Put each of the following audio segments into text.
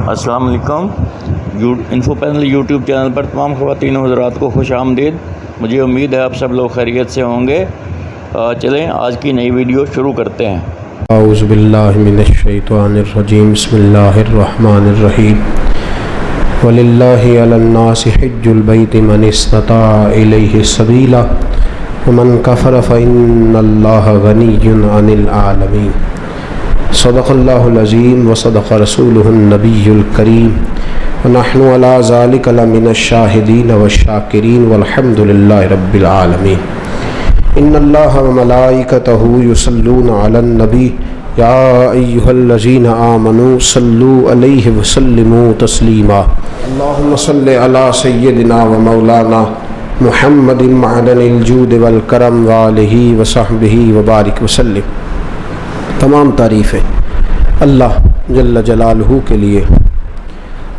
السلام علیکم۔ Info panel YouTube channel پر تمام خواتین و حضرات کو خوش آمدید۔ مجھے امید ہے آپ سب لوگ خیریت سے ہوں گے۔ چلیں آج کی نئی ویڈیو شروع کرتے ہیں۔ اعوذ باللہ من الشیطان الرجیم، بسم اللہ الرحمن الرحیم۔ وَلِلَّهِ عَلَى النَّاسِ حِجُّ الْبَيْتِ مَنِ اسْتَطَاعَ إِلَيْهِ سَبِيلًا وَمَنْ كَفَرَ فَإِنَّ اللَّهَ غَنِيٌّ عَنِ الْعَالَمِينَ۔ صدق اللہ العظیم وصدق رسولہ النبی الکریم ونحن علی ذلک لمن الشاہدین والشاکرین والحمد للہ رب العالمین۔ ان اللہ وملائکتہ یصلون علی النبی یا ایہا الذین آمنوا صلوا علیہ وسلموا تسلیما۔ اللہم صلی علی سیدنا ومولانا محمد معدن الجود والکرم وآلہ وصحبہ وبارک وسلم۔ تمام تعریفیں اللہ جل جلالہ کے لیے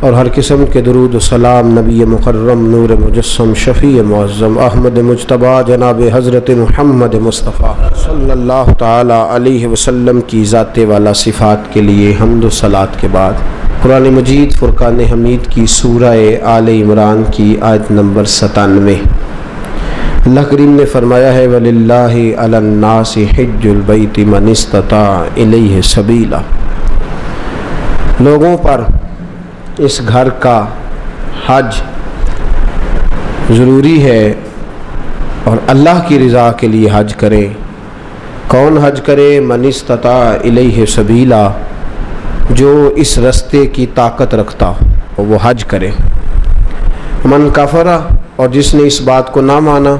اور ہر قسم کے درود و سلام نبی مکرم نور مجسم شفیع معظم احمد مجتبی جناب حضرت محمد مصطفیٰ صلی اللہ تعالی علیہ وسلم کی ذات والا صفات کے لیے حمد و صلات کے بعد قرآن مجید فرقان حمید کی سورہ آل عمران کی آیت نمبر 97۔ اللہ کریم نے فرمایا ہے وَلِلَّهِ عَلَى النَّاسِ حِجُّ الْبَيْتِ مَنِ اسْتَطَاعَ إِلَيْهِ سَبِيلًا، لوگوں پر اس گھر کا حج ضروری ہے اور اللہ کی رضا کے لیے حج کرے۔ کون حج کرے؟ مَنِ اسْتَطَاعَ إِلَيْهِ سَبِيلًا، جو اس رستے کی طاقت رکھتا ہو وہ حج کرے۔ مَنْ کَفَرَ، اور جس نے اس بات کو نہ مانا،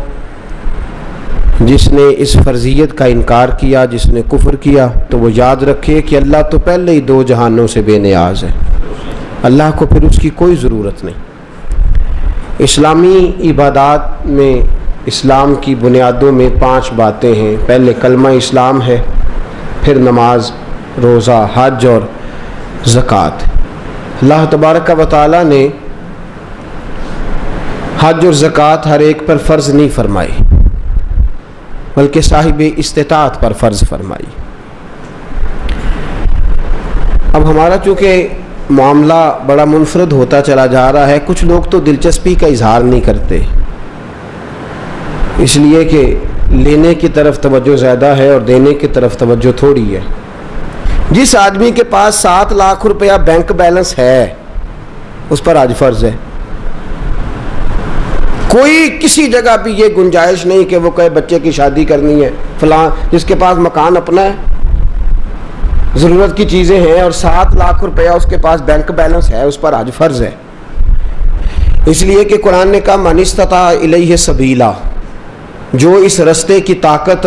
جس نے اس فرضیت کا انکار کیا، جس نے کفر کیا، تو وہ یاد رکھے کہ اللہ تو پہلے ہی دو جہانوں سے بے نیاز ہے، اللہ کو پھر اس کی کوئی ضرورت نہیں۔ اسلامی عبادات میں اسلام کی بنیادوں میں 5 باتیں ہیں۔ پہلے کلمہ اسلام ہے، پھر نماز، روزہ، حج اور زکوٰۃ۔ اللہ تبارک و تعالیٰ نے حج اور زکوٰۃ ہر ایک پر فرض نہیں فرمائی بلکہ صاحب استطاعت پر فرض فرمائی۔ اب ہمارا چونکہ معاملہ بڑا منفرد ہوتا چلا جا رہا ہے، کچھ لوگ تو دلچسپی کا اظہار نہیں کرتے، اس لیے کہ لینے کی طرف توجہ زیادہ ہے اور دینے کی طرف توجہ تھوڑی ہے۔ جس آدمی کے پاس 7 لاکھ روپیہ بینک بیلنس ہے اس پر حج فرض ہے۔ کوئی کسی جگہ بھی یہ گنجائش نہیں کہ وہ کہے بچے کی شادی کرنی ہے، فلاں جس کے پاس مکان اپنا ہے، ضرورت کی چیزیں ہیں اور 7 لاکھ روپیہ اس کے پاس بینک بیلنس ہے، اس پر حج فرض ہے۔ اس لیے کہ قرآن نے کہا من استطاع الیہ سبیلا، جو اس رستے کی طاقت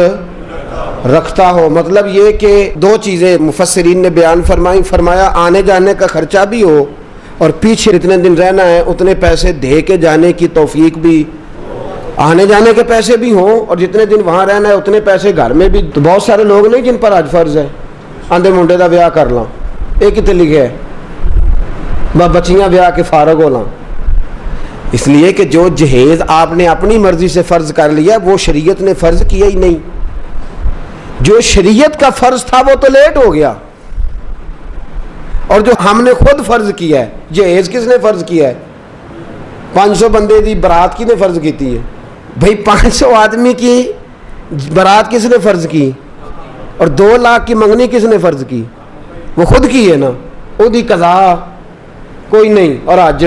رکھتا ہو۔ مطلب یہ کہ 2 چیزیں مفسرین نے بیان فرمایا آنے جانے کا خرچہ بھی ہو اور پیچھے جتنے دن رہنا ہے اتنے پیسے دے کے جانے کی توفیق بھی، آنے جانے کے پیسے بھی ہوں اور جتنے دن وہاں رہنا ہے اتنے پیسے گھر میں بھی۔ تو بہت سارے لوگ نہیں جن پر حج فرض ہے، آندھے منڈے دا بیاہ کر لاں، ایک ہی تے لکھے ہے بچیاں بیاہ کے فارغ ہو لاں۔ اس لیے کہ جو جہیز آپ نے اپنی مرضی سے فرض کر لیا وہ شریعت نے فرض کیا ہی نہیں، جو شریعت کا فرض تھا وہ تو لیٹ ہو گیا، اور جو ہم نے خود فرض کیا ہے، جہیز کس نے فرض کیا ہے؟ 500 بندے دی برات کی نے فرض کیتی ہے؟ بھئی 500 آدمی کی برات کس نے فرض کی؟ اور 2 لاکھ کی منگنی کس نے فرض کی؟ وہ خود کی ہے نا، وہ دی قضا کوئی نہیں، اور آج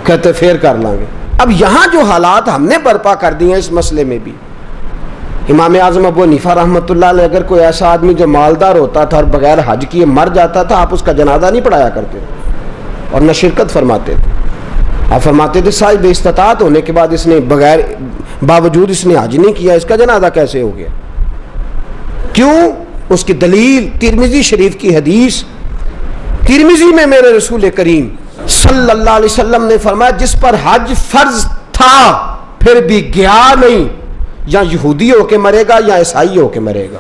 کہتے پھر کر لیں گے۔ اب یہاں جو حالات ہم نے برپا کر دی ہیں اس مسئلے میں بھی، امام اعظم ابو حنیفہ رحمۃ اللہ علیہ، اگر کوئی ایسا آدمی جو مالدار ہوتا تھا اور بغیر حج کیے مر جاتا تھا، آپ اس کا جنازہ نہیں پڑھایا کرتے اور نہ شرکت فرماتے تھے۔ آپ فرماتے تھے صاحب استطاعت ہونے کے بعد اس نے باوجود اس نے حج نہیں کیا، اس کا جنازہ کیسے ہو گیا؟ کیوں؟ اس کی دلیل ترمذی شریف کی حدیث، ترمذی میں میرے رسول کریم صلی اللہ علیہ وسلم نے فرمایا جس پر حج فرض تھا پھر بھی گیا نہیں، یا یہودی ہو کے مرے گا یا عیسائی ہو کے مرے گا،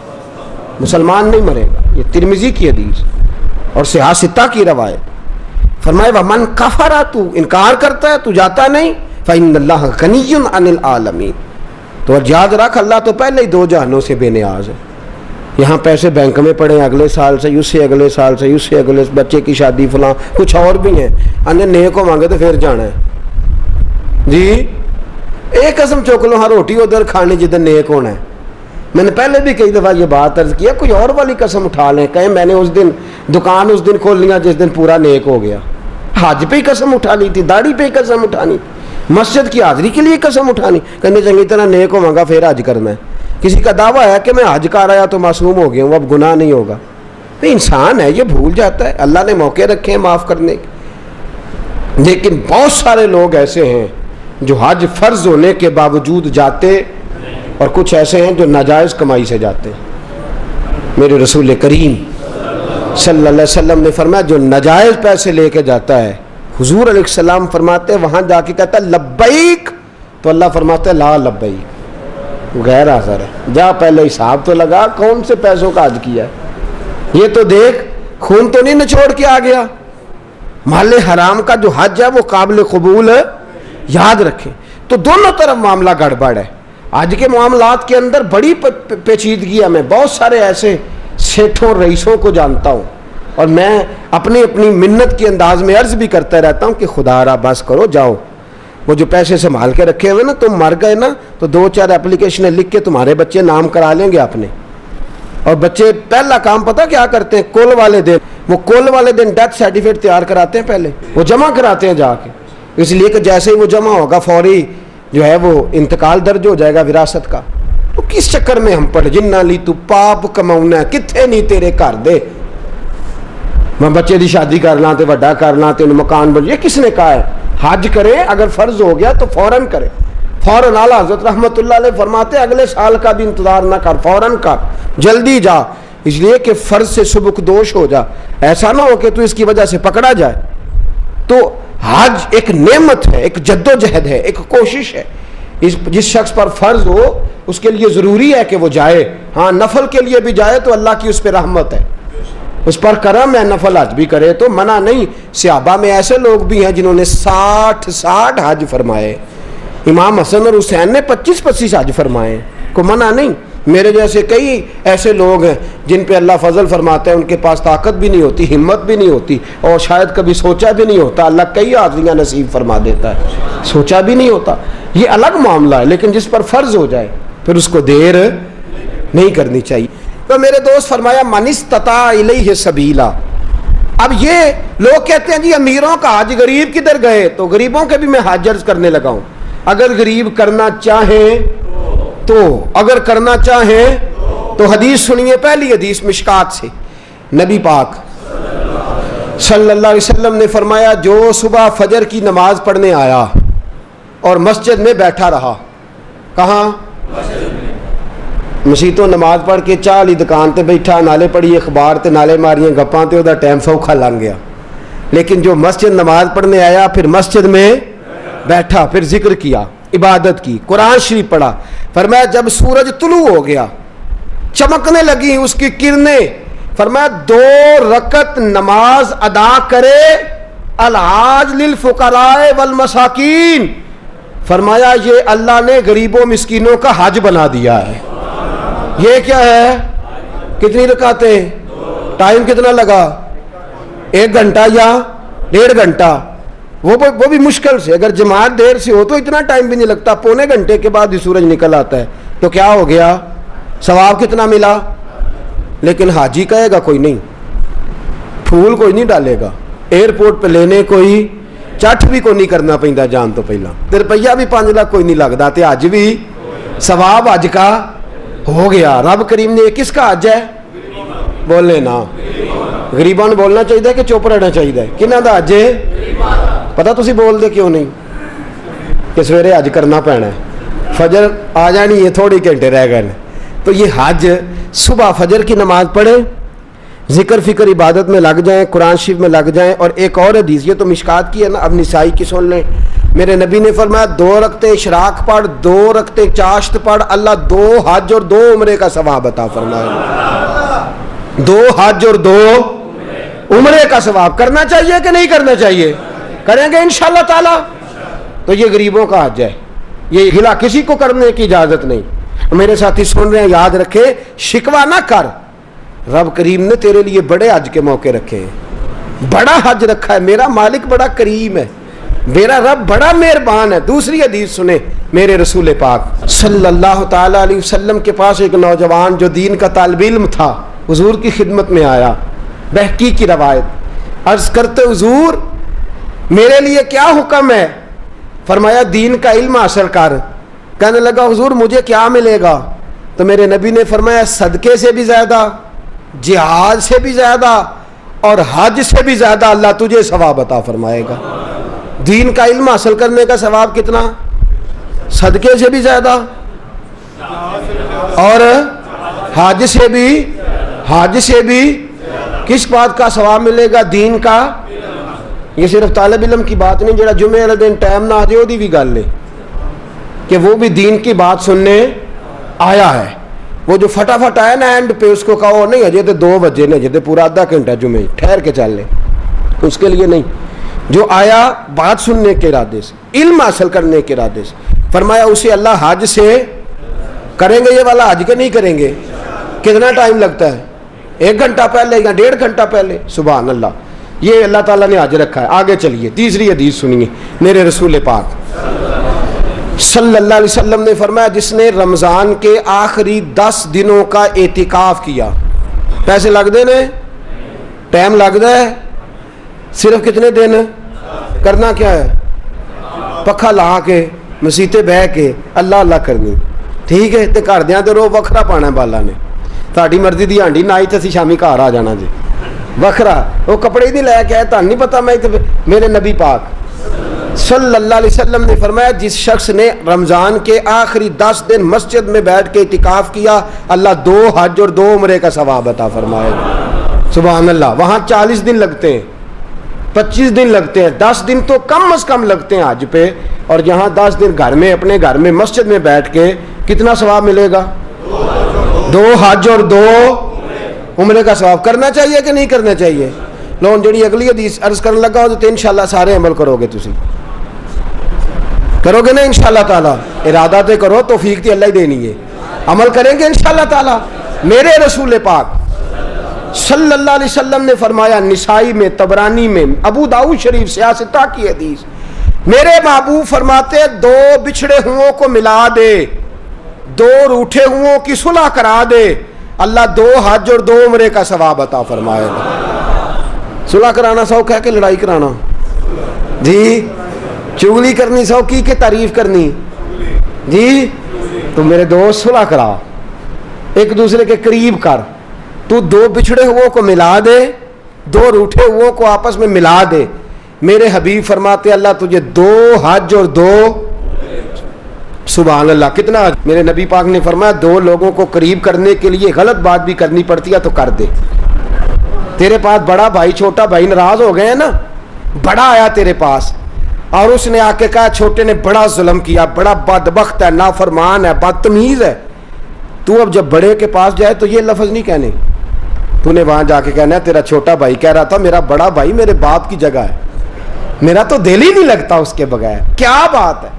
مسلمان نہیں مرے گا۔ یہ ترمذی کی حدیث اور صحاح ستہ کی روایت۔ فرمائے وَمَنْ كَفَرَ، تو انکار کرتا ہے، تو جاتا نہیں، فَإِنَّ اللَّهَ غَنِيٌّ عَنِ الْعَالَمِينَ، تو یاد رکھ اللہ تو پہلے ہی 2 جہانوں سے بے نیاز ہے۔ یہاں پیسے بینک میں پڑے اگلے سال سے، اس سے اگلے سال سے، اس سے اگلے بچے کی شادی فلاں کچھ اور بھی ہیں، انہیں نیک کو مانگے تو پھر جانا ہے جی۔ ایک قسم چوک لو، ہاں روٹی ادھر کھانی جدھر نیک ہونا ہے۔ میں نے پہلے بھی کئی دفعہ یہ بات عرض کیا، کوئی اور والی قسم اٹھا لیں، کہیں میں نے اس دن دکان اس دن کھول لیا جس دن پورا نیک ہو گیا۔ حج پہ ہی قسم اٹھا لی تھی، داڑھی پہ ہی قسم اٹھانی، مسجد کی حاضری کے لیے قسم اٹھانی، کہنے چنگی طرح نیک ہو مانگا پھر حج کرنا ہے۔ کسی کا دعویٰ ہے کہ میں حج کر آیا تو معصوم ہو گیا ہوں، اب گناہ نہیں ہوگا۔ انسان ہے، یہ بھول جاتا ہے، اللہ نے موقع رکھے ہیں معاف کرنے کے۔ لیکن بہت سارے لوگ ایسے ہیں جو حج فرض ہونے کے باوجود جاتے، اور کچھ ایسے ہیں جو ناجائز کمائی سے جاتے ہیں۔ میرے رسول کریم صلی اللہ علیہ وسلم نے فرمایا جو ناجائز پیسے لے کے جاتا ہے، حضور علیہ السلام فرماتے ہیں وہاں جا کے کہتا ہے لبیک، تو اللہ فرماتے ہیں لا لبیک، غیر حاضر ہے، جا پہلے حساب تو لگا کون سے پیسوں کا حج کیا ہے، یہ تو دیکھ خون تو نہیں نچوڑ کے آ گیا۔ مال حرام کا جو حج ہے وہ قابل قبول ہے، یاد رکھیں۔ تو دونوں طرف معاملہ گڑبڑ ہے۔ آج کے معاملات کے اندر بڑی پیچیدگی ہے۔ میں بہت سارے ایسے سیٹھوں رئیسوں کو جانتا ہوں، اور میں اپنی منت کے انداز میں عرض بھی کرتا رہتا ہوں کہ خدا را بس کرو، جاؤ، وہ جو پیسے سنبھال کے رکھے ہوئے نا، تم مر گئے نا تو 2-4 اپلیکیشنیں لکھ کے تمہارے بچے نام کرا لیں گے اپنے، اور بچے پہلا کام پتہ کیا کرتے ہیں، کل والے دن، وہ کل والے دن ڈیتھ سرٹیفکیٹ تیار کراتے ہیں، پہلے وہ جمع کراتے ہیں جا کے، اس لیے کہ جیسے ہی وہ جمع ہوگا فوری جو ہے وہ انتقال درج ہو جائے گا وراثت کا۔ تو کس چکر میں ہم پڑھ جنہ لی تو پاپ کماؤنا ہے، کتھے نہیں تیرے گھر دے، میں بچے دی شادی کرنا تے وڈا کرنا تے مکان بن، یہ کس نے کہا ہے؟ حج کرے، اگر فرض ہو گیا تو فوراً کرے، فوراً۔ اعلیٰ حضرت رحمۃ اللہ علیہ فرماتے اگلے سال کا بھی انتظار نہ کر، فوراً کر، جلدی جا، اس لیے کہ فرض سے سبکدوش ہو جا، ایسا نہ ہو کہ تو اس کی وجہ سے پکڑا جائے۔ تو حج ایک نعمت ہے، ایک جد و جہد ہے، ایک کوشش ہے۔ جس شخص پر فرض ہو اس کے لیے ضروری ہے کہ وہ جائے، ہاں نفل کے لیے بھی جائے تو اللہ کی اس پہ رحمت ہے، اس پر کرم ہے، نفل حج بھی کرے تو منع نہیں۔ صحابہ میں ایسے لوگ بھی ہیں جنہوں نے 60 حج فرمائے، امام حسن اور حسین نے 25 حج فرمائے، کو منع نہیں۔ میرے جیسے کئی ایسے لوگ ہیں جن پہ اللہ فضل فرماتا ہے، ان کے پاس طاقت بھی نہیں ہوتی، ہمت بھی نہیں ہوتی، اور شاید کبھی سوچا بھی نہیں ہوتا، اللہ کئی حاضریاں نصیب فرما دیتا ہے، سوچا بھی نہیں ہوتا، یہ الگ معاملہ ہے۔ لیکن جس پر فرض ہو جائے پھر اس کو دیر نہیں کرنی چاہیے۔ تو میرے دوست فرمایا من استطاع الیہ سبیلا۔ اب یہ لوگ کہتے ہیں جی امیروں کا حج، غریب کدھر گئے؟ تو غریبوں کے بھی میں حج عرض کرنے لگا ہوں۔ اگر غریب کرنا چاہیں تو، اگر کرنا چاہیں تو حدیث سنیے، پہلی حدیث مشکات سے، نبی پاک صلی اللہ علیہ وسلم نے فرمایا جو صبح فجر کی نماز پڑھنے آیا اور مسجد میں بیٹھا رہا، کہاں؟ مسیح تو نماز پڑھ کے چاہ لی دکان تے بیٹھا، نالے پڑھی اخبار تے نالے ماریاں گپاں تے، وہ ٹائم سوکھا لنگ گیا۔ لیکن جو مسجد نماز پڑھنے آیا، پھر مسجد میں بیٹھا، پھر ذکر کیا، عبادت کی، قرآن شریف پڑھا، فرمایا جب سورج طلوع ہو گیا، چمکنے لگی اس کی کرنیں، فرمایا 2 رکعت نماز ادا کرے، الحاج للفقراء والمساکین، فرمایا یہ اللہ نے غریبوں مسکینوں کا حج بنا دیا ہے۔ یہ کیا ہے؟ کتنی رکعتیں؟ ٹائم کتنا لگا؟ 1 گھنٹہ یا 1.5 گھنٹہ، وہ بھی مشکل سے، اگر جماعت دیر سے ہو تو اتنا ٹائم بھی نہیں لگتا، پونے گھنٹے کے بعد ہی سورج نکل آتا ہے، تو کیا ہو گیا؟ ثواب کتنا ملا؟ لیکن حاجی کہے گا کوئی نہیں، پھول کوئی نہیں ڈالے گا، ایئرپورٹ پہ لینے کوئی چٹ بھی کوئی نہیں کرنا پیندا جان تو پہلا، تے روپیہ بھی 5 لاکھ کوئی نہیں لگتا، تے حج بھی ثواب حج کا ہو گیا۔ رب کریم نے کس کا حج ہے؟ بولے نا، غریباں نے بولنا چاہیے کہ چپ رہنا چاہیے؟ کنہاں دا حج ہے؟ پتہ تسی بول دے کیوں نہیں؟ کہ سویرے حج کرنا پینا ہے، فجر آ جانی ہے، تھوڑی گھنٹے رہ گئے، تو یہ حج صبح فجر کی نماز پڑھیں، ذکر فکر عبادت میں لگ جائیں، قرآن شریف میں لگ جائیں۔ اور ایک اور حدیث، یہ تو مشکات کی ہے نا، اب نسائی کی سن لیں، میرے نبی نے فرمایا 2 رکعتیں اشراق پڑھ، 2 رکعتیں چاشت پڑھ، اللہ 2 حج اور 2 عمرے کا ثواب عطا فرمائے۔ 2 حج اور 2 عمرے کا ثواب کرنا چاہیے کہ نہیں کرنا چاہیے؟ کریں گے انشاءاللہ تعالی۔ تو یہ غریبوں کا حج ہے، یہ گلا کسی کو کرنے کی اجازت نہیں۔ میرے ساتھی سن رہے ہیں، یاد رکھے، شکوہ نہ کر، رب کریم نے تیرے لیے بڑے حج کے موقع رکھے ہیں، بڑا حج رکھا ہے، میرا مالک بڑا کریم ہے، میرا رب بڑا مہربان ہے۔ دوسری حدیث سنیں میرے رسول پاک صلی اللہ تعالی علیہ وسلم کے پاس ایک نوجوان جو دین کا طالب علم تھا حضور کی خدمت میں آیا، بہقی کی روایت، عرض کرتے حضور میرے لیے کیا حکم ہے؟ فرمایا دین کا علم حاصل کر۔ کہنے لگا حضور مجھے کیا ملے گا؟ تو میرے نبی نے فرمایا صدقے سے بھی زیادہ، جہاد سے بھی زیادہ اور حج سے بھی زیادہ اللہ تجھے ثواب عطا فرمائے گا۔ دین کا علم حاصل کرنے کا ثواب کتنا؟ صدقے سے بھی زیادہ اور حج سے بھی کس بات کا ثواب ملے گا؟ دین کا۔ یہ صرف طالب علم کی بات نہیں، جڑا جمعے والے دن ٹائم نہ آ جائے وہ بھی گل ہے کہ وہ بھی دین کی بات سننے آیا ہے۔ وہ جو فٹافٹ آیا نا اینڈ پہ، اس کو کہو نہیں اجے تو 2 بجے نہیں، اجے تو پورا آدھا گھنٹہ جمعے، ٹھہر کے چل لے، اس کے لیے نہیں۔ جو آیا بات سننے کے ارادے سے، علم حاصل کرنے کے ارادے سے، فرمایا اسے اللہ حج سے کریں گے یہ والا حج کے نہیں کریں گے؟ کتنا ٹائم لگتا ہے؟ 1 گھنٹہ پہلے یا 1.5 گھنٹہ پہلے؟ سبحان اللہ، یہ اللہ تعالیٰ نے حج رکھا ہے۔ آگے چلیے تیسری حدیث سنیے میرے رسول پاک صلی اللہ علیہ وسلم نے فرمایا جس نے رمضان کے آخری 10 دنوں کا اعتکاف کیا، پیسے لگ دے نے؟ ٹائم لگتا ہے؟ صرف کتنے دن کرنا کیا ہے؟ پکھا لا کے مسیتے بہ کے اللہ اللہ کرنی، ٹھیک ہے؟ تے گھر دیاں تے رو وکھرا پانا بالا نے، تہاڈی مرضی دی ہانڈی نہ آئی تے اسی شامی گھر آ جانا جی وکھرا، وہ کپڑے نہیں لے کے آئے، تہن نہیں پتا میں میرے نبی پاک صلی اللہ علیہ وسلم نے فرمایا جس شخص نے رمضان کے آخری 10 دن مسجد میں بیٹھ کے اعتکاف کیا اللہ 2 حج اور 2 عمرے کا ثواب عطا فرمائے گا۔ سبحان اللہ۔ وہاں 40 دن لگتے ہیں، 25 دن لگتے ہیں، 10 دن تو کم از کم لگتے ہیں حج پہ، اور یہاں 10 دن گھر میں اپنے گھر میں مسجد میں بیٹھ کے کتنا ثواب ملے گا؟ 2 حج اور 2 عمرے کا ثواب۔ کرنا چاہیے کہ نہیں کرنا چاہیے؟ لون جڑی اگلی حدیث عرض کرنے لگا ہو تو انشاءاللہ سارے عمل کرو گے، تسی کرو گے نا انشاءاللہ تعالی؟ ارادہ تے کرو، توفیق تے اللہ ہی دینی ہے، عمل کریں گے انشاءاللہ تعالی۔ میرے رسول پاک صلی اللہ علیہ وسلم نے فرمایا، نسائی میں، طبرانی میں، ابو داؤد شریف سیاستہ کی حدیث، میرے محبوب فرماتے 2 بچھڑے ہوں کو ملا دے، 2 روٹھے ہوں کی صلح کرا دے، اللہ 2 حج اور 2 عمرے کا ثواب عطا فرمائے گا۔ صلح کرانا سو کہہ کے لڑائی کرانا جی، چغلی کرنی سو کی کہ تعریف کرنی جی؟ تو میرے دوست صلح کرا، ایک دوسرے کے قریب کر، تو 2 بچھڑے ہوں کو ملا دے، 2 روٹھے ہوں کو آپس میں ملا دے۔ میرے حبیب فرماتے اللہ تجھے 2 حج اور 2 سبحان اللہ کتنا۔ میرے نبی پاک نے فرمایا 2 لوگوں کو قریب کرنے کے لیے غلط بات بھی کرنی پڑتی ہے تو کر دے۔ تیرے پاس بڑا بھائی چھوٹا بھائی ناراض ہو گئے ہیں نا، بڑا آیا تیرے پاس اور اس نے آ کے کہا چھوٹے نے بڑا ظلم کیا، بڑا بدبخت ہے، نافرمان ہے، بدتمیز ہے، تو اب جب بڑے کے پاس جائے تو یہ لفظ نہیں کہنے، تو نے وہاں جا کے کہنا ہے تیرا چھوٹا بھائی کہہ رہا تھا میرا بڑا بھائی میرے باپ کی جگہ ہے، میرا تو دل ہی نہیں لگتا اس کے بغیر، کیا بات ہے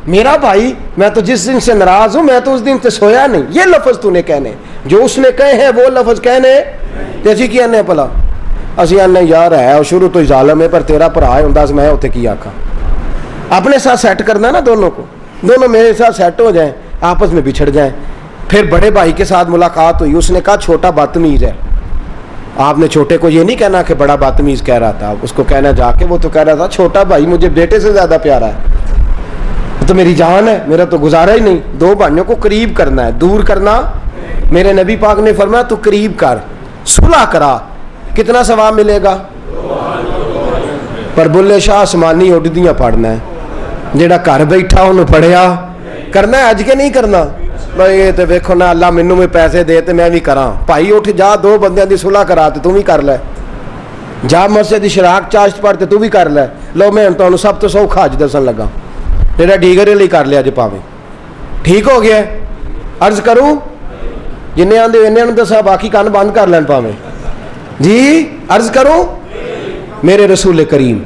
میرا بھائی، میں تو جس دن سے ناراض ہوں میں تو اس دن سے سویا نہیں، یہ لفظ تو نے کہنے، جو اس نے کہے ہیں وہ لفظ کہنے تیسی کی آنے پلا اسی آنے یار ہے اور شروع تو ہی ظالم ہے پر تیرا بھرا ہے ہوں میں اتنے کی آکھا۔ اپنے ساتھ سیٹ کرنا نا دونوں کو، دونوں میرے ساتھ سیٹ ہو جائیں، آپس میں بچھڑ جائیں۔ پھر بڑے بھائی کے ساتھ ملاقات ہوئی، اس نے کہا چھوٹا بدتمیز ہے، آپ نے چھوٹے کو یہ نہیں کہنا کہ بڑا بدتمیز کہہ رہا تھا، اس کو کہنا جا کے وہ تو کہہ رہا تھا چھوٹا بھائی مجھے بیٹے سے زیادہ پیارا ہے، تو میری جان ہے، میرا تو گزارا ہی نہیں۔ 2 بھائیوں کو قریب کرنا ہے، دور کرنا۔ میرے نبی پاک نے فرمایا تو قریب کر، صلح کرا، کتنا ثواب ملے گا؟ پر بلے شاہ آسمانی اڈدیاں پڑھنا ہے، جیڑا گھر بیٹھا انہوں پڑھیا کرنا ہے، اج کے نہیں کرنا بھائی یہ تو ویکھو نا اللہ مینوں میں پیسے دے تے میں بھی کراں، بھائی اٹھ جا 2 بندیاں دی صلح کرا تے تو بھی کر لے، جا مسجد اشراق چاشت پڑھ تے تو بھی کر لے۔ لو میں تمہیں سب تو سوکھا اج دسن لگا، تیرا ڈیگرے لئی کر لیا جی پاویں، ٹھیک ہو گیا؟ عرض کروں جنہیں آندے انہیں دسا باقی کان بند کر لین پاویں جی، عرض کروں میرے رسول کریم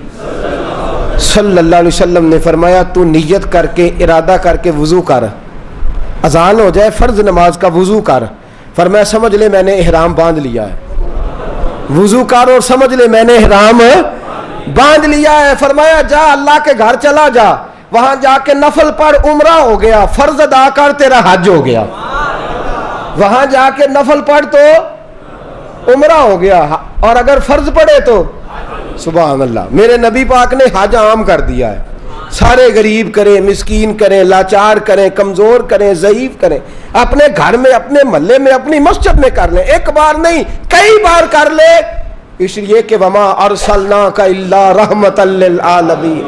صلی اللہ علیہ وسلم نے فرمایا تو نیت کر کے ارادہ کر کے وضو کر، اذان ہو جائے فرض نماز کا وضو کر، فرمایا سمجھ لے میں نے احرام باندھ لیا ہے. وضو کر اور سمجھ لے میں نے احرام باندھ لیا ہے. فرمایا جا اللہ کے گھر چلا جا, وہاں جا کے نفل پڑھ, عمرہ ہو گیا. فرض ادا کر, تیرا حج ہو گیا. وہاں جا کے نفل پڑھ تو عمرہ ہو گیا, اور اگر فرض پڑھے تو سبحان اللہ. میرے نبی پاک نے حج عام کر دیا ہے. سارے غریب کریں, مسکین کریں, لاچار کریں, کمزور کریں, ضعیف کریں, اپنے گھر میں, اپنے محلے میں, اپنی مسجد میں کر لیں. ایک بار نہیں, کئی بار کر لے, اس لیے کہ وما ارسلناک الا رحمۃ للعالمین.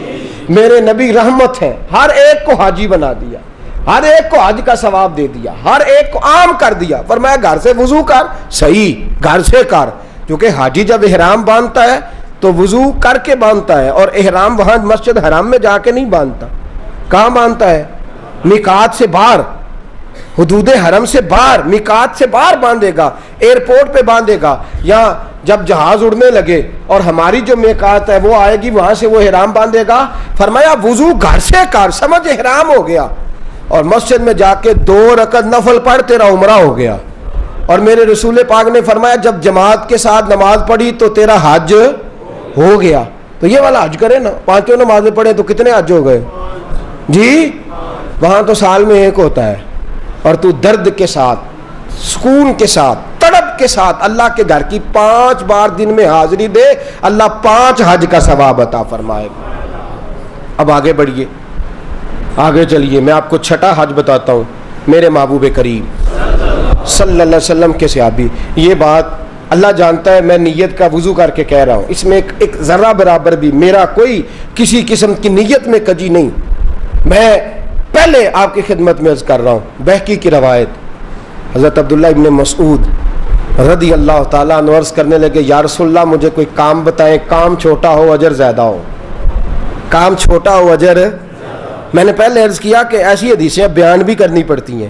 میرے نبی رحمت ہیں, ہر ایک کو حاجی بنا دیا, ہر ایک کو حج کا ثواب دے دیا, ہر ایک کو عام کر دیا. فرمایا گھر سے وضو کر, صحیح گھر سے کر, کیونکہ حاجی جب احرام باندھتا ہے تو وضو کر کے باندھتا ہے, اور احرام وہاں مسجد حرام میں جا کے نہیں باندھتا. کہاں باندھتا ہے؟ میقات سے باہر, حدود حرم سے باہر, میقات سے باہر باندھے گا, ایئرپورٹ پہ باندھے گا, یا جب جہاز اڑنے لگے اور ہماری جو میقات ہے وہ آئے گی, وہاں سے وہ احرام باندھے گا. فرمایا وضو گھر سے کر, سمجھ احرام ہو گیا, اور مسجد میں جا کے 2 رکعت نفل پڑھ, تیرا عمرہ ہو گیا. اور میرے رسول پاک نے فرمایا جب جماعت کے ساتھ نماز پڑھی تو تیرا حج ہو گیا. تو یہ والا حج کرے نا, 5 نمازیں پڑھیں تو کتنے حج ہو گئے جی؟ وہاں تو سال میں ایک ہوتا ہے, اور تو درد کے ساتھ, سکون کے ساتھ, تڑپ کے ساتھ اللہ کے گھر کی 5 بار دن میں حاضری دے, اللہ 5 حج کا ثواب عطا فرمائے گا. اب آگے بڑھیے, آگے چلیے, میں آپ کو 6واں حج بتاتا ہوں. میرے محبوب کریم صلی اللہ علیہ وسلم کے صحابی, یہ بات اللہ جانتا ہے, میں نیت کا وضو کر کے کہہ رہا ہوں, اس میں ایک ذرہ برابر بھی میرا کوئی کسی قسم کی نیت میں کجی نہیں. میں پہلے آپ کی خدمت میں عرض کر رہا ہوں, بہقی کی روایت, حضرت عبداللہ ابن مسعود رضی اللہ تعالیٰ عنہ عرض کرنے لگے, یا رسول اللہ مجھے کوئی کام بتائیں, کام چھوٹا ہو اجر زیادہ ہو, کام چھوٹا ہو اجر. میں نے پہلے عرض کیا کہ ایسی حدیثیں بیان بھی کرنی پڑتی ہیں,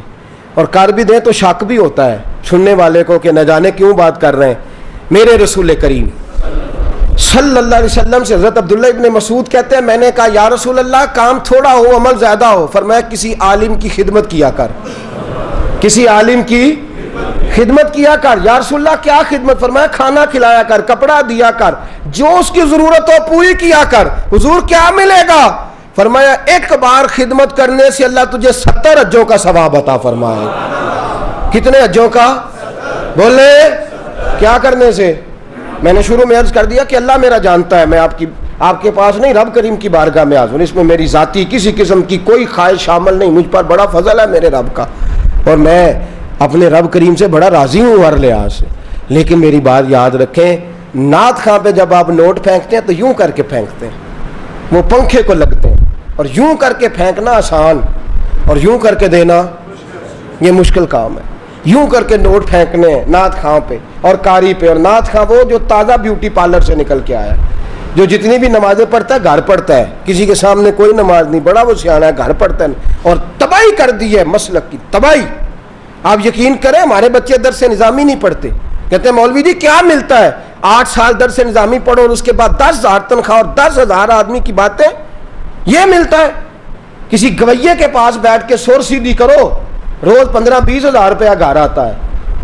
اور کر بھی دیں تو شک بھی ہوتا ہے سننے والے کو کہ نہ جانے کیوں بات کر رہے ہیں. میرے رسول کریم صلی اللہ علیہ وسلم سے حضرت عبداللہ ابن مسعود کہتے ہیں, میں نے کہا یا رسول اللہ کام تھوڑا ہو عمل زیادہ ہو. فرمایا کسی عالم کی خدمت کیا کر, کسی عالم کی خدمت کیا کر. یا رسول اللہ کیا خدمت؟ فرمایا کھانا کھلایا کر, کپڑا دیا کر, جو اس کی ضرورت ہو پوری کیا کر. حضور کیا ملے گا؟ فرمایا ایک بار خدمت کرنے سے اللہ تجھے 70 حجوں کا ثواب عطا فرمائے. کتنے حجوں کا؟ بولے کیا کرنے سے؟ میں نے شروع میں عرض کر دیا کہ اللہ میرا جانتا ہے, میں آپ کے پاس نہیں, رب کریم کی بارگاہ میں حاضر. اس میں میری ذاتی کسی قسم کی کوئی خواہش شامل نہیں, مجھ پر بڑا فضل ہے میرے رب کا, اور میں اپنے رب کریم سے بڑا راضی ہوں ہر لحاظ سے. لیکن میری بات یاد رکھیں, نعت خواں پہ جب آپ نوٹ پھینکتے ہیں تو یوں کر کے پھینکتے ہیں, وہ پنکھے کو لگتے ہیں, اور یوں کر کے پھینکنا آسان, اور یوں کر کے دینا یہ مشکل کام ہے. یوں کر کے نوٹ پھینکنے ہیں نعت خواں پہ اور قاری پہ. اور نعت خواں وہ جو تازہ بیوٹی پارلر سے نکل کے آیا ہے, جو جتنی بھی نمازیں پڑھتا ہے گھر پڑھتا ہے, کسی کے سامنے کوئی نماز نہیں, بڑا وہ سیاح ہے, گھر پڑھتا ہے, اور تباہی کر دی ہے مسلک کی تباہی. آپ یقین کریں ہمارے بچے درس نظامی نہیں پڑھتے, کہتے ہیں مولوی جی کیا ملتا ہے؟ 8 سال درس نظامی پڑھو اور اس کے بعد 10,000 تنخواہ اور 10,000 آدمی کی باتیں, یہ ملتا ہے؟ کسی گویے کے پاس بیٹھ کے سور سیدھی کرو, روز 15-20 ہزار روپیہ گھر آتا ہے.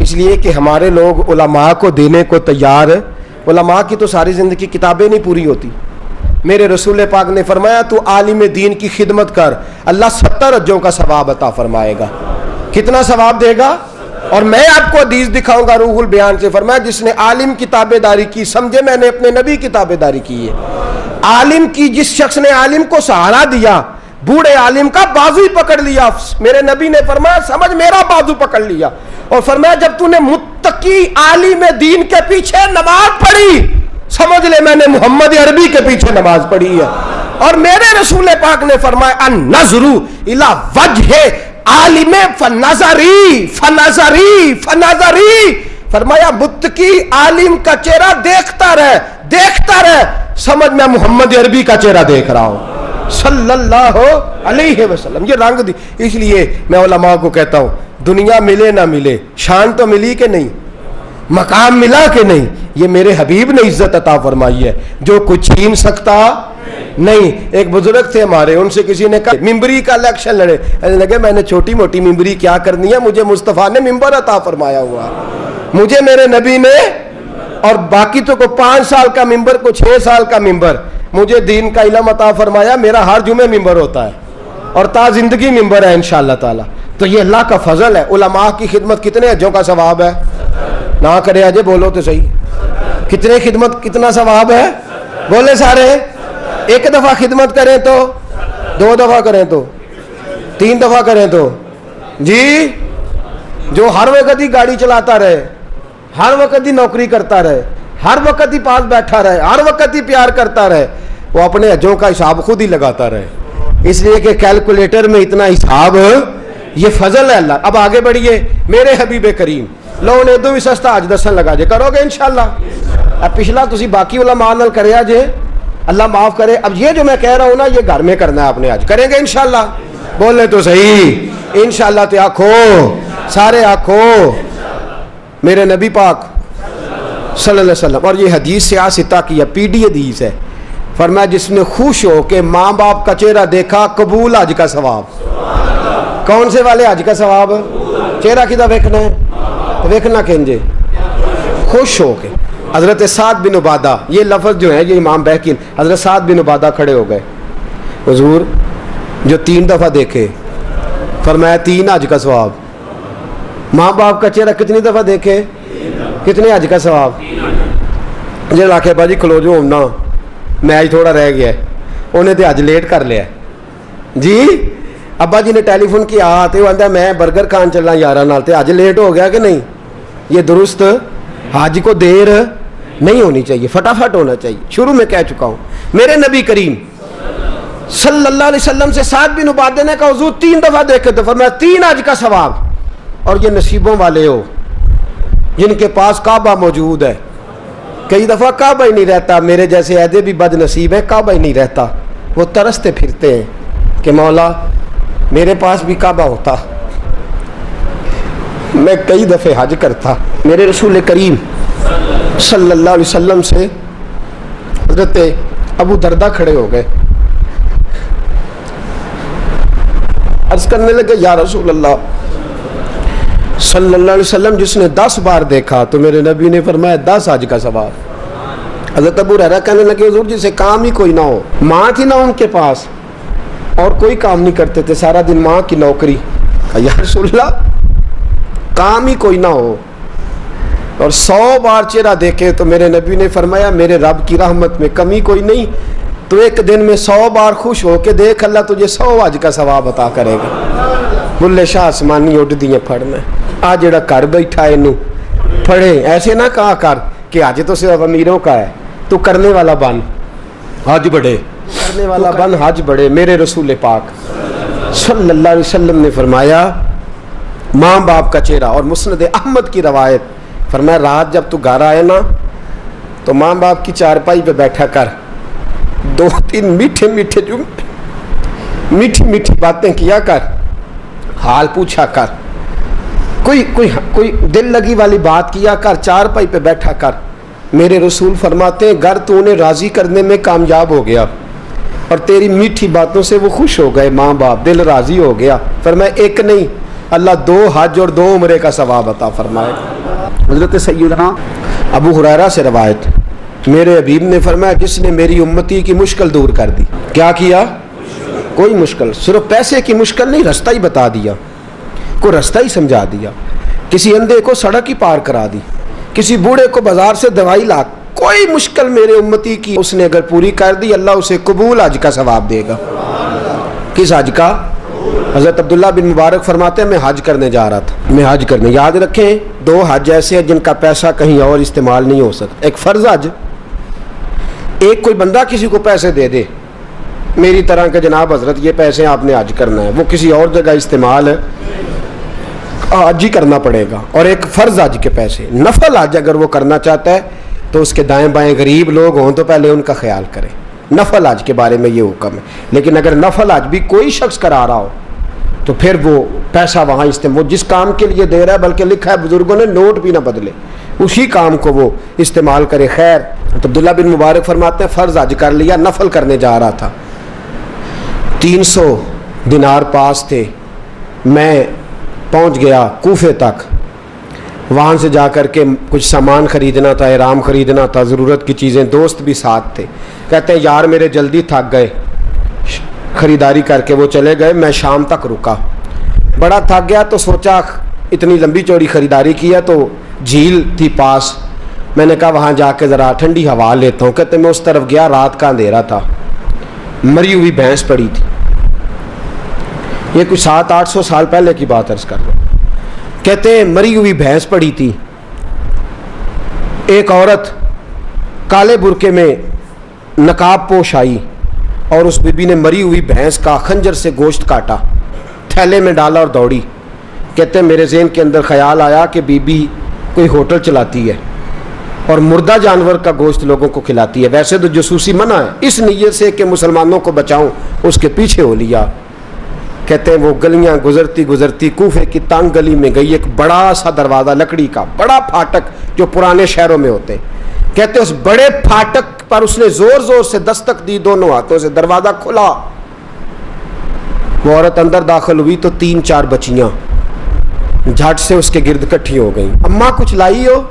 اس لیے کہ ہمارے لوگ علماء کو دینے کو تیار ہے. علماء کی تو ساری زندگی کتابیں نہیں پوری ہوتی. میرے رسول پاک نے فرمایا تو عالم دین کی خدمت کر, اللہ 70 حجوں کا ثواب عطا فرمائے گا. کتنا ثواب دے گا؟ اور میں آپ کو حدیث دکھاؤں گا روح البیان سے. فرمایا جس نے عالم کی تابع داری کی, سمجھے میں نے اپنے نبی کی تابع داری کی ہے. عالم کی, جس شخص نے عالم کو سہارا دیا, بوڑھے عالم کا بازو ہی پکڑ لیا, میرے نبی نے فرمایا سمجھ میرا بازو پکڑ لیا. اور فرمایا جب تو نے متقی عالم دین کے پیچھے نماز پڑھی, سمجھ لے میں نے محمد عربی کے پیچھے نماز پڑھی ہے. اور میرے رسول پاک نے فرمایا النظر الی وجہ عالم فنظری فنظری فنظری. فرمایا متقی عالم کا چہرہ دیکھتا رہ, دیکھتا رہ, سمجھ میں محمد عربی کا چہرہ دیکھ رہا ہوں صلی اللہ علیہ وسلم. یہ رنگ دی. اس لیے میں علماء کو کہتا ہوں دنیا ملے نہ ملے, شان تو ملی کہ نہیں, مقام ملا کہ نہیں, یہ میرے حبیب نے عزت عطا فرمائی ہے جو کچھ چھین سکتا نہیں. ایک بزرگ تھے ہمارے, ان سے کسی نے کہا ممبری کا الیکشن لڑے, لگے میں نے چھوٹی موٹی ممبری کیا کرنی ہے, مجھے مصطفیٰ نے ممبر عطا فرمایا ہوا, مجھے میرے نبی نے, اور باقی تو کو 5 سال کا ممبر کو 6 سال کا ممبر, مجھے دین کا علم عطا فرمایا, میرا ہر جمعے ممبر ہوتا ہے اور تا زندگی ممبر ہے انشاءاللہ تعالی. تو یہ اللہ کا فضل ہے. علماء کی خدمت کتنے حجوں کا ثواب ہے, نہ کرے اجے بولو تو صحیح, کتنے خدمت کتنا ثواب ہے, بولے سارے. ایک دفعہ خدمت کریں تو, 2 دفعہ کریں تو, 3 دفعہ کریں تو, جی جو ہر وقت ہی گاڑی چلاتا رہے, ہر وقت ہی نوکری کرتا رہے, ہر وقت ہی پاس بیٹھا رہے, ہر وقت ہی پیار کرتا رہے, وہ اپنے حجوں کا حساب خود ہی لگاتا رہے, اس لیے کہ کیلکولیٹر میں اتنا حساب, یہ فضل ہے اللہ. اب آگے بڑھیے, میرے حبیب کریم لو نے دو بھی سستا آج دسن لگا جے, کرو گے انشاءاللہ. اب پچھلا تسی باقی علماء نال کریا جے, اللہ معاف کرے. اب یہ جو میں کہہ رہا ہوں نا, یہ گھر میں کرنا ہے آپ نے, آج کریں گے انشاءاللہ, بولے تو صحیح انشاءاللہ. تو آنکھو سارے آنکھو, میرے نبی پاک صلی اللہ علیہ وسلم, اور یہ حدیث سے آستا کی ہے, پی ڈی حدیث ہے, فرمایا جس نے خوش ہو کہ ماں باپ کا چہرہ دیکھا قبول حج کا ثواب. کون سے والے حج کا ثواب, چہرہ کدھر دیکھنا ہے, دیکھنا کہنجے خوش ہو کے. حضرت سعد بن عبادہ, یہ لفظ جو ہے یہ امام بہقی, حضرت سعد بن عبادہ کھڑے ہو گئے, حضور جو 3 دفعہ دیکھے, فرمایا 3 حج کا ثواب. ماں باپ کا چہرہ کتنی دفعہ دیکھے, کتنے حج کا ثواب. جی لاکھے باجی کھلو جو ہونا, میچ تھوڑا رہ گیا ہے, انہیں تو حج لیٹ کر لیا جی. ابا جی نے ٹیلی فون کیا تو وہ آتا میں برگر کھان چلنا یارہ نال, تے حج لیٹ ہو گیا کہ نہیں. یہ درست, حج کو دیر نہیں ہونی چاہیے, فٹافٹ ہونا چاہیے. شروع میں کہہ چکا ہوں, میرے نبی کریم صلی اللہ علیہ وسلم سے سعد بن عبادہ نے کہا حضور 3 دفعہ دیکھے تو فرمایا 3 حج کا ثواب. اور یہ نصیبوں والے ہو جن کے پاس کعبہ موجود ہے. کئی دفعہ کعبہ ہی نہیں رہتا, میرے جیسے عہدے بھی بد نصیب ہیں, کعبہ ہی نہیں رہتا, وہ ترستے پھرتے ہیں کہ مولا میرے پاس بھی کعبہ ہوتا, میں کئی دفعے حج کرتا. میرے رسول کریم صلی اللہ علیہ وسلم سے حضرت ابو دردہ کھڑے ہو گئے, عرض کرنے لگے یا رسول اللہ صلی اللہ علیہ وسلم جس نے 10 بار دیکھا تو میرے نبی نے فرمایا 10 حج کا ثواب. حضرت ابو ہریرہ کہنے لگے حضور جسے کام ہی کوئی نہ ہو, ماں تھی نہ ان کے پاس اور کوئی کام نہیں کرتے تھے, سارا دن ماں کی نوکری. یا رسول اللہ کام ہی کوئی نہ ہو اور 100 بار چہرہ دیکھے تو میرے نبی نے فرمایا میرے رب کی رحمت میں کمی کوئی نہیں, تو ایک دن میں 100 بار خوش ہو کے دیکھ, اللہ تجھے 100 حج کا ثواب عطا کرے گا. بلے شاہ آسمانی اڈ دیاں پڑھنا, آ جڑا گھر بیٹھا اینو پڑھے, ایسے نہ کہا کر کہ حج تو صرف امیروں کا ہے, تو کرنے والا بن حج بڑھے, کرنے والا بن حج بڑھے. میرے رسول پاک صلی اللہ علیہ وسلم نے فرمایا ماں باپ کا چہرہ, اور مسند احمد کی روایت, فرمایا رات جب تو گھر آئے نا تو ماں باپ کی چارپائی پہ بیٹھا کر, 2-3 میٹھے میٹھے جملے, میٹھی میٹھی باتیں کیا کر, حال پوچھا کر, کوئی دل لگی والی بات کیا کر, چارپائی پہ بیٹھا کر. میرے رسول فرماتے ہیں گر تو انہیں راضی کرنے میں کامیاب ہو گیا اور تیری میٹھی باتوں سے وہ خوش ہو گئے, ماں باپ دل راضی ہو گیا. فرمایا ایک نہیں, اللہ 2 حج اور 2 عمرے کا ثواب عطا فرمائے. حضرت سیدنا ابو ہریرہ سے روایت, میرے حبیب نے فرمایا جس نے میری امتی کی مشکل دور کر دی. کیا کیا؟ کوئی مشکل, صرف پیسے کی مشکل نہیں, رستہ ہی بتا دیا, کوئی رستہ ہی سمجھا دیا, کسی اندھے کو سڑک ہی پار کرا دی, کسی بوڑھے کو بازار سے دوائی لا, کوئی مشکل میرے امتی کی اس نے اگر پوری کر دی اللہ اسے قبول حج کا ثواب دے گا. کس حج کا؟ حضرت عبداللہ بن مبارک فرماتے ہیں میں حج کرنے جا رہا تھا, میں حج کرنے, یاد رکھیں 2 حج ایسے ہیں جن کا پیسہ کہیں اور استعمال نہیں ہو سکتا. ایک فرض حج, ایک کوئی بندہ کسی کو پیسے دے دے میری طرح کہ جناب حضرت یہ پیسے آپ نے حج کرنا ہے, وہ کسی اور جگہ استعمال حج ہی کرنا پڑے گا. اور ایک فرض حج کے پیسے, نفل حج اگر وہ کرنا چاہتا ہے تو اس کے دائیں بائیں غریب لوگ ہوں تو پہلے ان کا خیال کرے. نفل حج کے بارے میں یہ حکم ہے. لیکن اگر نفل حج بھی کوئی شخص کرا رہا ہو تو پھر وہ پیسہ وہاں استعمال, وہ جس کام کے لیے دے رہا ہے, بلکہ لکھا ہے بزرگوں نے نوٹ بھی نہ بدلے, اسی کام کو وہ استعمال کرے. خیر تو عبداللہ بن مبارک فرماتے ہیں فرض حج کر لیا, نفل کرنے جا رہا تھا, 300 دینار پاس تھے. میں پہنچ گیا کوفے تک, وہاں سے جا کر کے کچھ سامان خریدنا تھا, احرام خریدنا تھا, ضرورت کی چیزیں, دوست بھی ساتھ تھے. کہتے ہیں یار میرے جلدی تھک گئے, خریداری کر کے وہ چلے گئے, میں شام تک رکا, بڑا تھک گیا تو سوچا اتنی لمبی چوڑی خریداری کی ہے تو جھیل تھی پاس, میں نے کہا وہاں جا کے ذرا ٹھنڈی ہوا لیتا ہوں. کہتے میں اس طرف گیا, رات کا اندھیرا تھا, مری ہوئی بھینس پڑی تھی. یہ کچھ 700-800 سال پہلے کی بات عرض کر رہا ہوں. کہتے ہیں مری ہوئی بھینس پڑی تھی. ایک عورت کالے برقعے میں نقاب پوش آئی اور اس بی بی نے مری ہوئی بھینس کا خنجر سے گوشت کاٹا, تھیلے میں ڈالا اور دوڑی. کہتے ہیں میرے ذہن کے اندر خیال آیا کہ بی بی کوئی ہوٹل چلاتی ہے اور مردہ جانور کا گوشت لوگوں کو کھلاتی ہے. ویسے تو جاسوسی منع ہے, اس نیت سے کہ مسلمانوں کو بچاؤں اس کے پیچھے ہو لیا. کہتے ہیں وہ گلیاں گزرتی گزرتی کوفے کی تنگ گلی میں گئی, ایک بڑا سا دروازہ لکڑی کا, بڑا پھاٹک جو پرانے شہروں میں ہوتے ہیں. کہتے ہیں اس بڑے پھاٹک پر اس نے زور زور سے دستک دی, دونوں ہاتھوں سے دروازہ کھلا. وہ عورت اندر داخل ہوئی تو 3-4 بچیاں جھٹ سے اس کے گرد اکٹھی ہو گئیں. اماں کچھ لائی ہو؟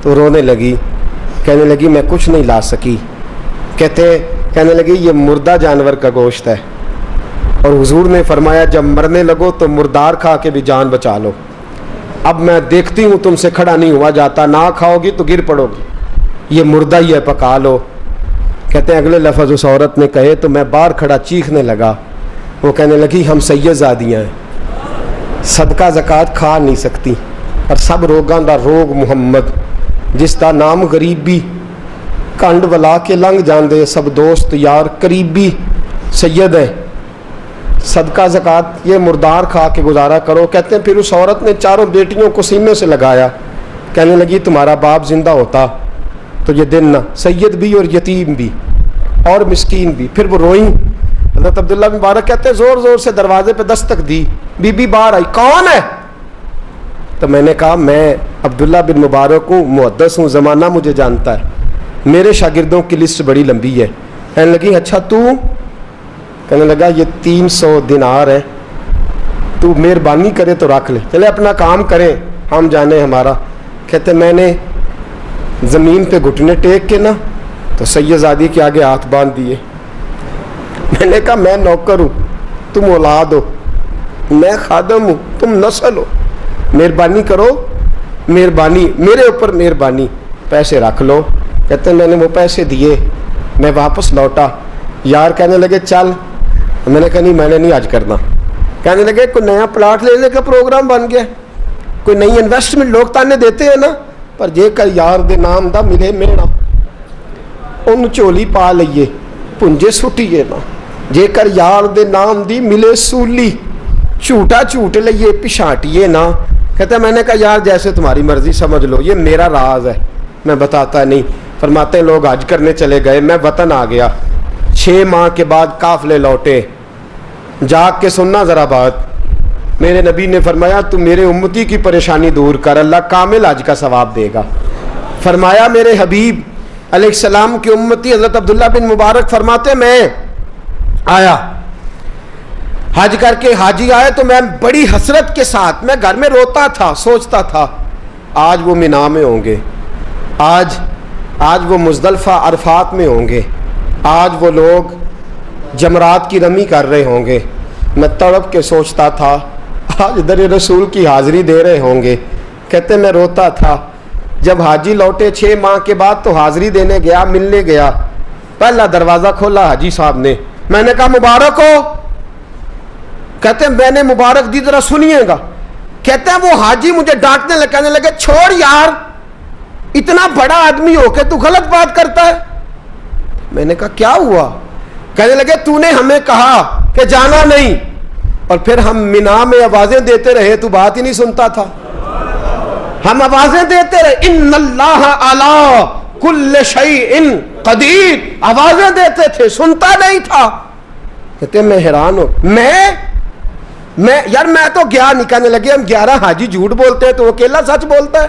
تو رونے لگی, کہنے لگی میں کچھ نہیں لا سکی. کہنے لگی یہ مردہ جانور کا گوشت ہے اور حضور نے فرمایا جب مرنے لگو تو مردار کھا کے بھی جان بچا لو. اب میں دیکھتی ہوں تم سے کھڑا نہیں ہوا جاتا, نہ کھاؤ گی تو گر پڑو گی, یہ مردہ ہی ہے پکا لو. کہتے ہیں اگلے لفظ اس عورت نے کہے تو میں باہر کھڑا چیخنے لگا. وہ کہنے لگی ہم سید زادیاں ہیں, صدقہ زکات کھا نہیں سکتی, اور سب روگاں دا روگ محمد, جس دا نام غریبی, کنڈ ولا کے لنگ جاندے سب دوست یار قریبی سید ہے, صدقہ زکات یہ مردار کھا کے گزارا کرو. کہتے ہیں پھر اس عورت نے 4 بیٹیوں کو سینے سے لگایا, کہنے لگی تمہارا باپ زندہ ہوتا تو یہ دن نہ, سید بھی اور یتیم بھی اور مسکین بھی. پھر وہ روئیں. حضرت عبداللہ بن مبارک کہتے ہیں زور زور سے دروازے پہ دستک دی, بی بی باہر آئی, کون ہے؟ تو میں نے کہا میں عبداللہ بن مبارک ہوں, محدث ہوں, زمانہ مجھے جانتا ہے, میرے شاگردوں کی لسٹ بڑی لمبی ہے. کہنے لگی اچھا تو؟ کہنے لگا یہ 300 دینار ہے, تو مہربانی کرے تو رکھ لے, چلے اپنا کام کریں ہم جانے ہمارا. کہتے میں نے زمین پہ گھٹنے ٹیک کے نا تو سید زادی کے آگے ہاتھ باندھ دیے. میں نے کہا میں نوکر ہوں, تم اولاد ہو, میں خادم ہوں, تم نسل ہو, مہربانی کرو, مہربانی میرے اوپر مہربانی, پیسے رکھ لو. کہتے میں نے وہ پیسے دیے, میں واپس لوٹا. یار کہنے لگے چل, میں نے کہا نہیں میں نے نہیں آج کرنا. کہنے لگے کوئی نیا پلاٹ لینے کا پروگرام بن گیا, کوئی نئی انویسٹمنٹ, لوگ تانے دیتے ہیں نا, پر جے کر یار دے نام دا ملے میڑا, ان چولی پا لئیے پنجے سٹیے نا, جے کر یار دے نام دی ملے سولی, جھوٹا جھوٹ لئیے پچھاٹیے نا. کہتا ہے میں نے کہا یار جیسے تمہاری مرضی سمجھ لو, یہ میرا راز ہے, میں بتاتا نہیں. فرماتے ہیں لوگ حج کرنے چلے گئے, میں وطن آ گیا. 6 ماہ کے بعد قافلے لوٹے. جاگ کے سننا ذرا بات, میرے نبی نے فرمایا تو میرے امتی کی پریشانی دور کر, اللہ کامل حج کا ثواب دے گا. فرمایا میرے حبیب علیہ السلام کی امتی حضرت عبداللہ بن مبارک فرماتے میں آیا حج کر کے, حاجی آئے تو میں بڑی حسرت کے ساتھ, میں گھر میں روتا تھا, سوچتا تھا آج وہ مینا میں ہوں گے, آج وہ مزدلفہ عرفات میں ہوں گے, آج وہ لوگ جمرات کی رمی کر رہے ہوں گے. میں تڑپ کے سوچتا تھا آج در رسول کی حاضری دے رہے ہوں گے. کہتے میں روتا تھا. جب حاجی لوٹے 6 ماہ کے بعد تو حاضری دینے گیا, ملنے گیا, پہلا دروازہ کھولا حاجی صاحب نے. میں نے کہا مبارک ہو. کہتے ہیں میں نے مبارک دی, ذرا سنیے گا. کہتے ہیں وہ حاجی مجھے ڈانٹنے لگے, کہنے لگے چھوڑ یار, اتنا بڑا آدمی ہو کے تو غلط بات کرتا ہے. میں نے کہا کیا ہوا؟ کہنے لگے تو نے ہمیں کہا کہ جانا نہیں, اور پھر ہم مینا میں آوازیں دیتے رہے, تو بات ہی نہیں سنتا تھا. ہم آوازیں دیتے رہے, ان اللہ علی کل شیء قدیر, آوازیں دیتے تھے, سنتا نہیں تھا. کہتے میں حیران ہوں, میں یار میں تو گیا نہیں. کہنے لگے ہم 11 حاجی جھوٹ بولتے ہیں تو وہ اکیلا سچ بولتا ہے.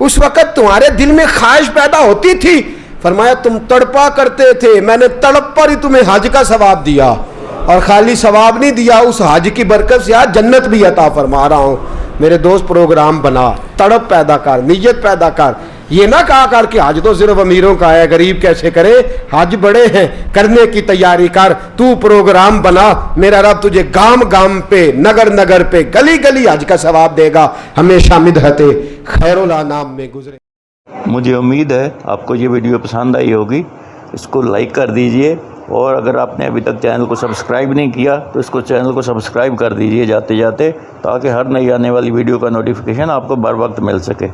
اس وقت تمہارے دل میں خواہش پیدا ہوتی تھی، فرمایا تم تڑپا کرتے تھے، میں نے تڑپ پر ہی تمہیں حج کا ثواب دیا، اور خالی ثواب نہیں دیا، اس حج کی برکت سے آج جنت بھی عطا فرما رہا ہوں۔ میرے دوست پروگرام بنا، تڑپ پیدا کر، نیت پیدا کر، یہ نہ کہا کر کہ حج تو صرف امیروں کا ہے، غریب کیسے کرے، حج بڑے ہیں، کرنے کی تیاری کر، تو پروگرام بنا، میرا رب تجھے گام گام پہ، نگر نگر پہ، گلی گلی حج کا ثواب دے گا، ہمیشہ مدحت خیر الانام میں گزرے۔ مجھے امید ہے آپ کو یہ ویڈیو پسند آئی ہوگی، اس کو لائک کر دیجئے، اور اگر آپ نے ابھی تک چینل کو سبسکرائب نہیں کیا تو اس کو چینل کو سبسکرائب کر دیجئے جاتے جاتے، تاکہ ہر نئی آنے والی ویڈیو کا نوٹیفیکیشن آپ کو بر وقت مل سکے۔